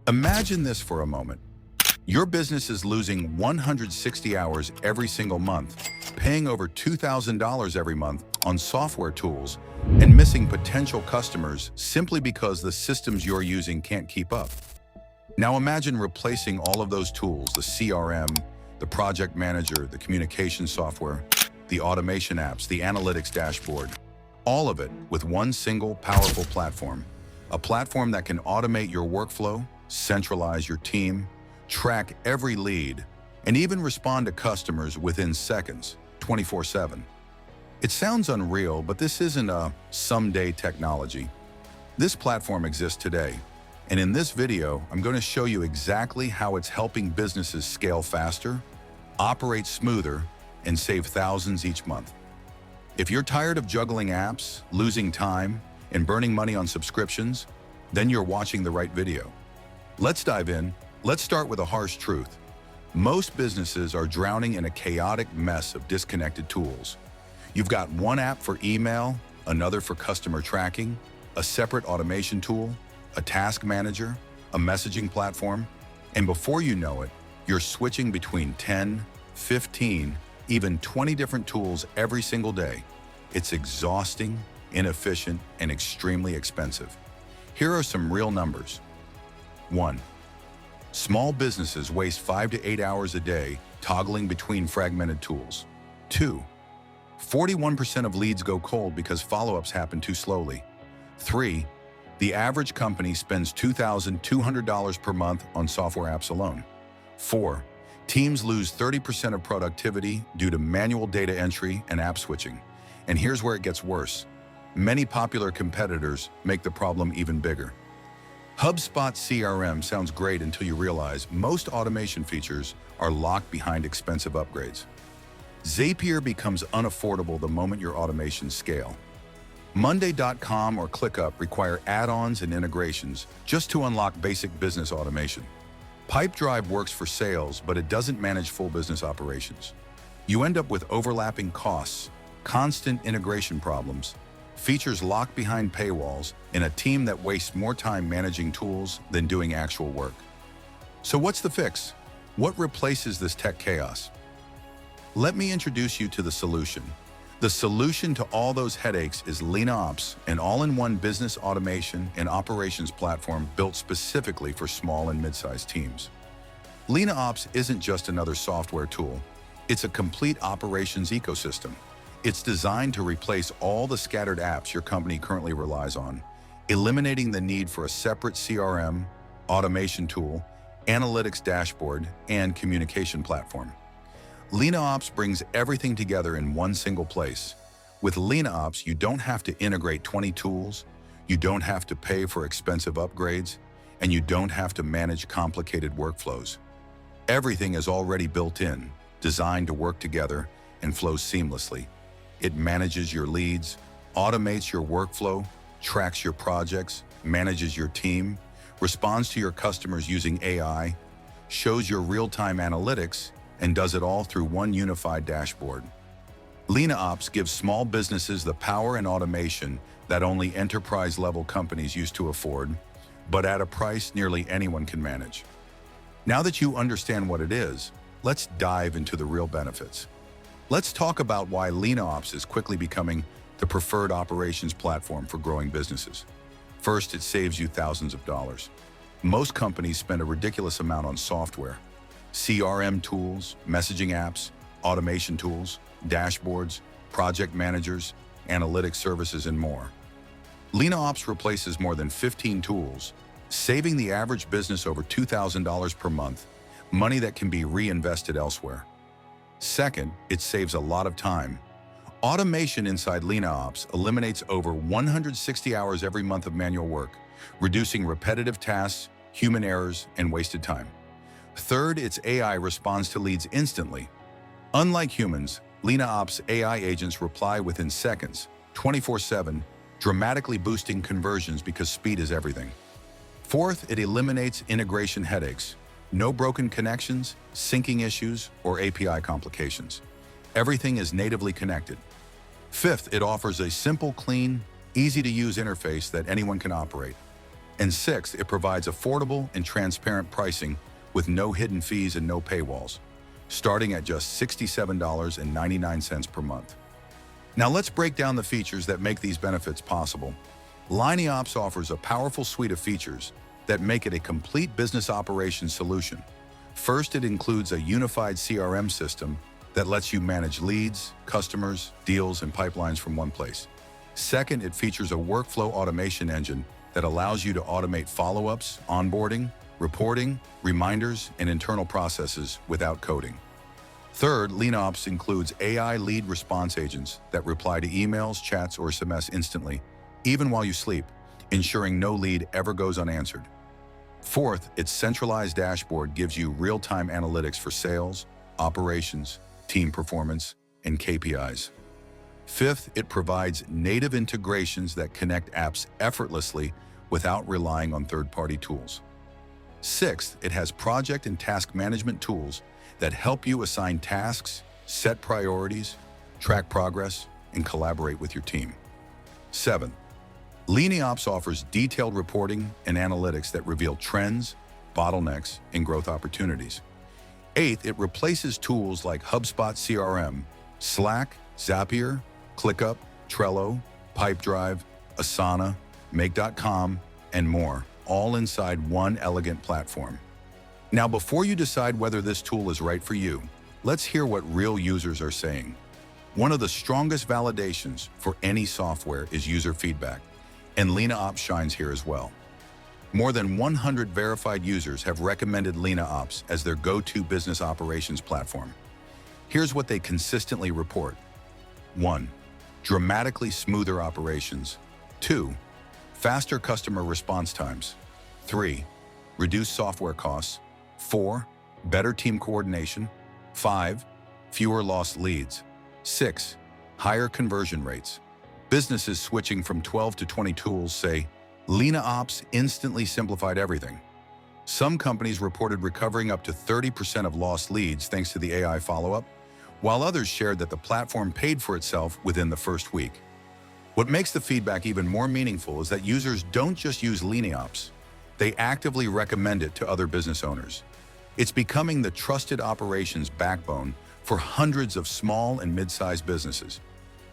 Imagine this for a moment. Your business is losing 160 hours every single month, paying over $2,000 every month on software tools, and missing potential customers simply because the systems you're using can't keep up. Now imagine replacing all of those tools, the CRM, the project manager, the communication software, the automation apps, the analytics dashboard, all of it with one single powerful platform. A platform that can automate your workflow, centralize your team, track every lead, and even respond to customers within seconds, 24/7. It sounds unreal, but this isn't a someday technology. This platform exists today, and in this video, I'm going to show you exactly how it's helping businesses scale faster, operate smoother, and save thousands each month. If you're tired of juggling apps, losing time, and burning money on subscriptions, then you're watching the right video. Let's dive in. Let's start with a harsh truth. Most businesses are drowning in a chaotic mess of disconnected tools. You've got one app for email, another for customer tracking, a separate automation tool, a task manager, a messaging platform, and before you know it, you're switching between 10, 15, even 20 different tools every single day. It's exhausting, inefficient, and extremely expensive. Here are some real numbers. 1. Small businesses waste 5 to 8 hours a day toggling between fragmented tools. 2. 41% of leads go cold because follow-ups happen too slowly. 3. The average company spends $2,200 per month on software apps alone. 4. Teams lose 30% of productivity due to manual data entry and app switching. And here's where it gets worse. Many popular competitors make the problem even bigger. HubSpot CRM sounds great until you realize most automation features are locked behind expensive upgrades. Zapier becomes unaffordable the moment your automations scale. Monday.com or ClickUp require add-ons and integrations just to unlock basic business automation. Pipedrive works for sales, but it doesn't manage full business operations. You end up with overlapping costs, constant integration problems, features locked behind paywalls, and a team that wastes more time managing tools than doing actual work. So what's the fix? What replaces this tech chaos? Let me introduce you to the solution. The solution to all those headaches is LinaOps, an all-in-one business automation and operations platform built specifically for small and mid-sized teams. LinaOps isn't just another software tool. It's a complete operations ecosystem. It's designed to replace all the scattered apps your company currently relies on, eliminating the need for a separate CRM, automation tool, analytics dashboard, and communication platform. LinaOps brings everything together in one single place. With LinaOps, you don't have to integrate 20 tools, you don't have to pay for expensive upgrades, and you don't have to manage complicated workflows. Everything is already built in, designed to work together, and flows seamlessly. It manages your leads, automates your workflow, tracks your projects, manages your team, responds to your customers using AI, shows your real-time analytics, and does it all through one unified dashboard. LinaOps gives small businesses the power and automation that only enterprise-level companies used to afford, but at a price nearly anyone can manage. Now that you understand what it is, let's dive into the real benefits. Let's talk about why LinaOps is quickly becoming the preferred operations platform for growing businesses. First, it saves you thousands of dollars. Most companies spend a ridiculous amount on software. CRM tools, messaging apps, automation tools, dashboards, project managers, analytics services, and more. LinaOps replaces more than 15 tools, saving the average business over $2,000 per month, money that can be reinvested elsewhere. Second, it saves a lot of time. Automation inside LinaOps eliminates over 160 hours every month of manual work, reducing repetitive tasks, human errors, and wasted time. Third, its AI responds to leads instantly. Unlike humans, LinaOps AI agents reply within seconds, 24/7, dramatically boosting conversions because speed is everything. Fourth, it eliminates integration headaches. No broken connections, syncing issues, or API complications. Everything is natively connected. Fifth, it offers a simple, clean, easy-to-use interface that anyone can operate. And sixth, it provides affordable and transparent pricing with no hidden fees and no paywalls, starting at just $67.99 per month. Now let's break down the features that make these benefits possible. LinaOps offers a powerful suite of features that make it a complete business operations solution. First, it includes a unified CRM system that lets you manage leads, customers, deals, and pipelines from one place. Second, it features a workflow automation engine that allows you to automate follow-ups, onboarding, reporting, reminders, and internal processes without coding. Third, LinaOps includes AI lead response agents that reply to emails, chats, or SMS instantly, even while you sleep, ensuring no lead ever goes unanswered. Fourth, its centralized dashboard gives you real-time analytics for sales, operations, team performance, and KPIs. Fifth, it provides native integrations that connect apps effortlessly without relying on third-party tools. Sixth, it has project and task management tools that help you assign tasks, set priorities, track progress, and collaborate with your team. Seventh, LinaOps offers detailed reporting and analytics that reveal trends, bottlenecks, and growth opportunities. Eighth, it replaces tools like HubSpot CRM, Slack, Zapier, ClickUp, Trello, Pipedrive, Asana, Make.com, and more, all inside one elegant platform. Now, before you decide whether this tool is right for you, let's hear what real users are saying. One of the strongest validations for any software is user feedback, and LinaOps shines here as well. More than 100 verified users have recommended LinaOps as their go-to business operations platform. Here's what they consistently report. 1. Dramatically smoother operations. 2. Faster customer response times. 3. Reduced software costs. 4. Better team coordination. 5. Fewer lost leads. 6. Higher conversion rates. Businesses switching from 12 to 20 tools say, LinaOps instantly simplified everything. Some companies reported recovering up to 30% of lost leads thanks to the AI follow-up, while others shared that the platform paid for itself within the first week. What makes the feedback even more meaningful is that users don't just use LinaOps, they actively recommend it to other business owners. It's becoming the trusted operations backbone for hundreds of small and mid-sized businesses.